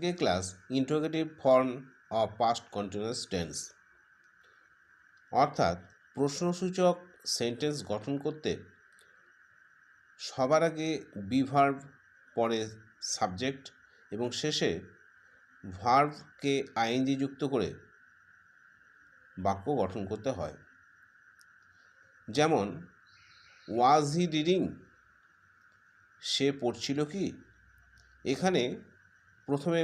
আজকে class interrogative form of past continuous tense, অর্থাৎ প্রশ্নসূচক sentence গঠন করতে সবার আগে বি ভার্ব, পরে সাবজেক্ট এবং শেষে ভার্বকে আইএনজি যুক্ত করে বাক্য গঠন করতে হয়। যেমন ওয়াজ হি রিডিং, সে পড়ছিল কি। এখানে প্রথমে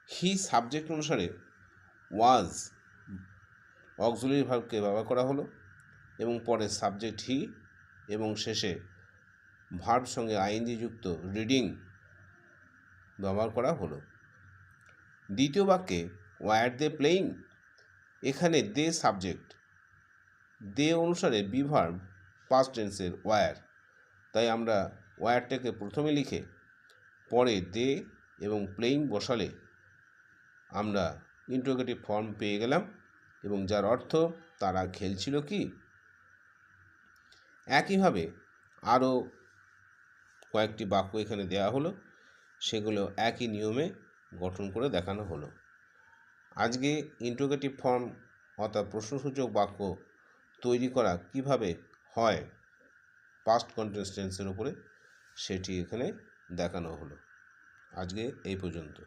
হি সাবজেক্ট অনুসারে ওয়াজ অক্সিলারি ভার্বকে ব্যবহার করা হলো এবং পরে সাবজেক্ট হি এবং শেষে ভার্ব সঙ্গে আইএনজি যুক্ত রিডিং ব্যবহার করা হলো। দ্বিতীয় বাক্যে ওয়ার দে প্লেইং, এখানে দে সাবজেক্ট, দে অনুসারে বি ভার্ব পাস্ট টেন্সের ওয়ার, তাই আমরা ওয়ারটাকে প্রথমে লিখে পরে দে এবং প্লেইং বসালে আমরা ইন্টারোগেটিভ ফর্ম পেয়ে গেলাম এবং যার অর্থ তারা খেলছিল কি। একইভাবে আরও কয়েকটি বাক্য এখানে দেওয়া হলো, সেগুলো একই নিয়মে গঠন করে দেখানো হলো। আজকে ইন্টারোগেটিভ ফর্ম অর্থাৎ প্রশ্নসূচক বাক্য তৈরি করা কিভাবে হয় পাস্ট কন্টিনিউয়াস টেন্সের উপরে, সেটি এখানে দেখানো হলো। আজকে এই পর্যন্ত।